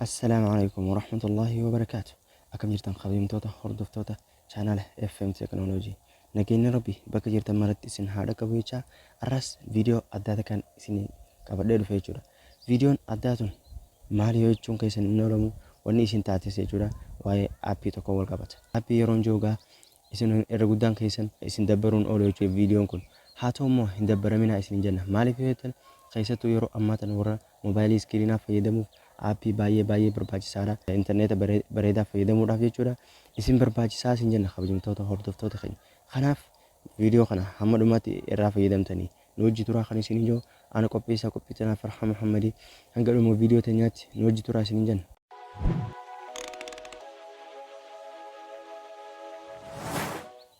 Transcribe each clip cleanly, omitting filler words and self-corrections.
السلام عليكم ورحمة الله وبركاته. أكم جرتن خبيم توتا هردف توتا channel FM Technology. Nageenya Rabbi bakka jirtan maratti isin haadha qabu jecha arras viidiyoo addaa kan isin qabadhee dhufe jechuudha. Viidiyoon addaa tun maali yoo jechuun keessan hin oolamu wanni isin taatise jechuudha waa'ee aappii tokko wal qabata. Aappii yeroon joogaa isin irra guddaan keessan isin dabbaruun oolu jechuudha viidiyoon kun. Haa ta'u immoo hin dabbaraminaa isin jenna. Maaliif yoo jettan keessattuu yeroo ammaa tan warra moobaayilii iskiriinaa fayyadamuuf aappii baay'ee barbaachisaadha. Intarneeta bareedaa fayyadamuudhaaf jechuudha. Isin barbaachisaa isin jenna kabajamtoota hordoftoota keenya. Kanaaf viidiyoo kana hamma dhumaatti irraa fayyadamtanii nu hojii turaa kan isin ijoo ana qopheessaa qophii tanaa Farhaa Muhammadii hanga dhuma viidiyoo teenyaatti nu hojii turaa isin jenna.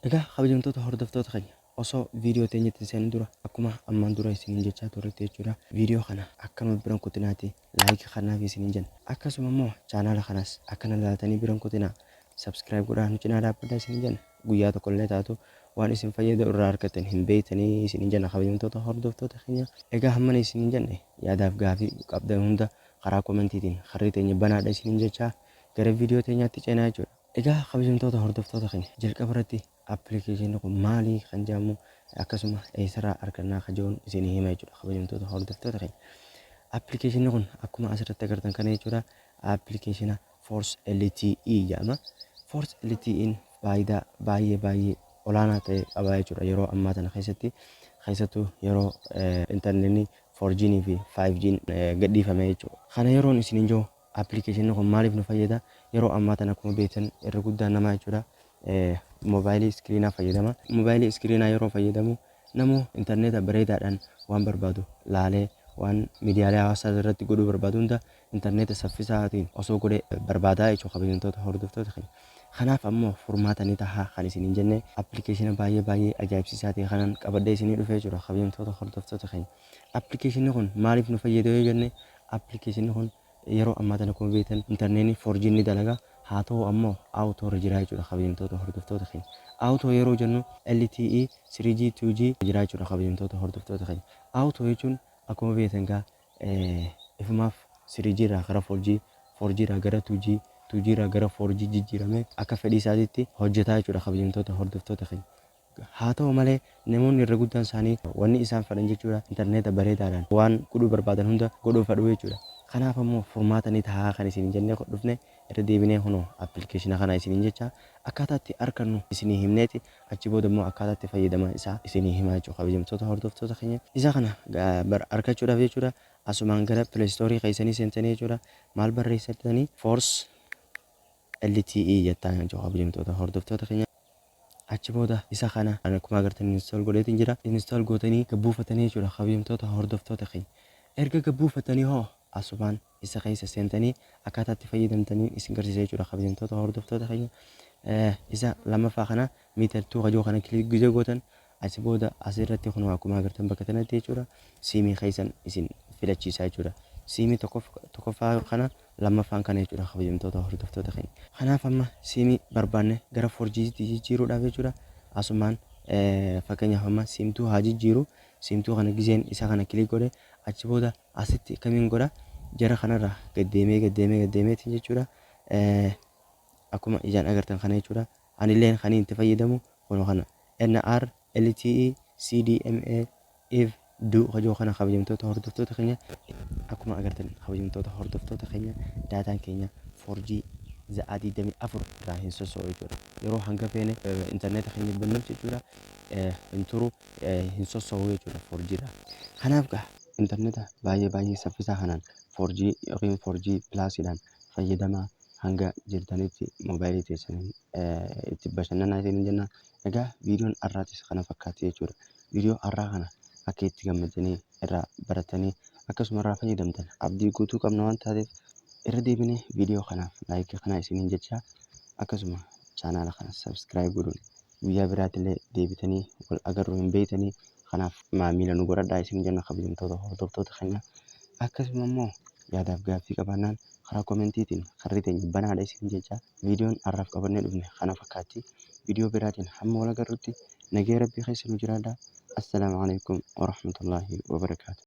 Egaa kabajamtoota hordoftoota keenya osoo viidiyoo teenyatti isin dura akkuma ammaan dura isin jechaa turretti jechuudha. Viidiyoo kana akkanuma biran kutinaati laayik kanaaf isin jenna. Akkasuma immoo chaanaala kanas akkana ilaaltanii biran kutinaa subscribe godhaa nu cinaa dhaabbadhaa isin jenna. Guyyaa tokkollee taatu waan isin fayyadu irraa argatan hin beektanii isin jenna kabajamtoota hordoftoota keenya. Egaa hamma isin jenne yaadaaf gaafii qabdan hunda karaa koomentiitiin harrii teenya banaadha isin jechaa gara viidiyoo teenyaatti ceenaa jechuudha. Egaa kabajamtoota hordoftoota keenya jalqaba irratti appilikeeshinii kun maali kan jedhamu akkasuma eessarraa argannaa kan jedhuun isin hima jechuudha kabajamtoota hordoftoota keenya. Appilikeeshinii kun akkuma asirratti agartan kana jechuudha appilikeeshina Force LTE jedhama. Force LTE'n faayidaa baay'ee olaanaa ta'e qaba jechuudha yeroo ammaa tana keessattuu yeroo intarneetni 4G fi 5G gadhiifame jechuudha. Kana yeroon isin ijoo appilikeeshinii kun maaliif nu fayyada yeroo ammaa tana akkuma beektan irra guddaan namaa jechuudha. Moobaayilii iskiriinaa fayyadama. Moobaayilii iskiriinaa yeroo fayyadamu namu intarneeta bareedaadhaan waan barbaadu laalee waan miidiyaalee hawaasaa irratti godhuu barbaadu hunda intarneeta saffisaatiin osoo godhee barbaadaa jechuudha kabajamtoota hordoftoota keenya. Kanaaf ammoo furmaata ni ta'a kan isin hin jenne appilikeeshina baay'ee ajaa'ibsiisaa ta'e kanan qabadhee isinii dhufee jechuudha kabajamtoota hordoftoota keenya. Appilikeeshinni kun maaliif nu fayyada yoo jenne appilikeeshinni kun yeroo ammaa tana akkuma beektan intarneetni 4G ni dalaga. Haa ta'u ammoo aawutoo irra jira jechuudha kabajamtoota hordoftoota keenya. Aawutoo yeroo jennu LTE 3G 2G jira jechuudha kabajamtoota hordoftoota keenya. Aawutoo jechuun akkuma beektan gaa ifumaaf 3G irraa gara 4G 4G irraa gara 2G 2G irraa gara 4G jijjiiramee akka fedhii isaatiitti hojjetaa jechuudha kabajamtoota hordoftoota keenya. Haa ta'u malee namoonni irra guddaan isaanii wanni isaan fedhan jechuudha intarneeta bareedaadhaan waan godhuu barbaadan hunda godhuu fedhu jechuudha. Kanaaf ammoo furmaata ni ta'a kan isin jennee dhufne irra deebinee hunoo appilikeeshina kana isin jecha akkaataatti argannu isin himneeti achi booda immoo akkaataatti fayyadaman isaa isin himaa jechuudha kabajamtoota hordoftoota keenya. Isa kana argachuudhaaf jechuudha asumaan gara Play Store keessanii seentanii jechuudha maal barreessatanii Force LTE jettaan jechuudha kabajamtoota hordoftoota keenya. Achi booda isa kana akkuma agartan install godheetiin jira. Install gootanii gabbuufatanii jechuudha kabajamtoota hordoftoota keenya. Erga gabbuufatanii hoo asumaan isa keessa seentanii akkaataatti fayyadamtanii isin garsiisa jechuudha kabajamtoota hordoftoota keenya. Isa lammaffaa kana miitar 2 qajoo kana kilik gizee gootan achi booda asirratti kun akkuma agartan bakka kanatti jechuudha siimii keessan isin filachiisa jechuudha. Siimii tokkoffaa kana lammaffaan kana jechuudha kabajamtoota hordoftoota keenya. Kanaaf amma siimii barbaanne gara 4G jijjiiruudhaaf jechuudha asumaan fakkeenyaaf amma siimtuu haa jijjiiru siimtuu kana gizeen isa kana kilik godhe achi booda asitti kamiin godha jara kanarra gaddeemeetiin jechuudha. Akkuma ijaan agartan kana jechuudha anilleen kan itti fayyadamu kun kana NR LTE CDMA if du qajoo kana kabajamtoota hordoftoota keenya. Akkuma agartan kabajamtoota hordoftoota keenya daataan keenya 4G za'aatii 24 irraa hin sossoo'u jechuudha. Yeroo hanga feene intarneeta keenya bannuuf jechuudha hin turu hin sossoo'u jechuudha 4G irraa. Kanaaf gaa intarneeta baay'ee saffisaa kanaan 4G yookiin 4G Plusidhaan fayyadamaa hanga jirtanitti moobaayilii teessanii itti bashannanaa isin jenna. Egaa viidiyoon har'aatis kana fakkaatti jechuudha. Viidiyoo har'aa kana akka itti gammadanii irraa baratanii akkasuma irraa fayyadamtan abdii guutuu qabna waan taateef irra deebinee viidiyoo kanaaf laayikii kana isiniin jecha akkasuma chaanaala kana subscribe godhuun guyyaa biraatillee deebitanii wal agarruu hin beektanii. Kanaaf maamila nu godhadhaa isin jenna kabajamtoota hordoftoota keenya. Akkasuma immoo yaadaaf gaaffii qabaannaan karaa koomentiitiin harrii teenya banaadha isin jecha viidiyoon har'aaf qabannee dhufne kana fakkaatti. Viidiyoo biraatiin hamma wal agarrutti nagee rabbii keessa nu jiraadhaa. Assalaamu alaikum warahmatullaahi wabarakaatu.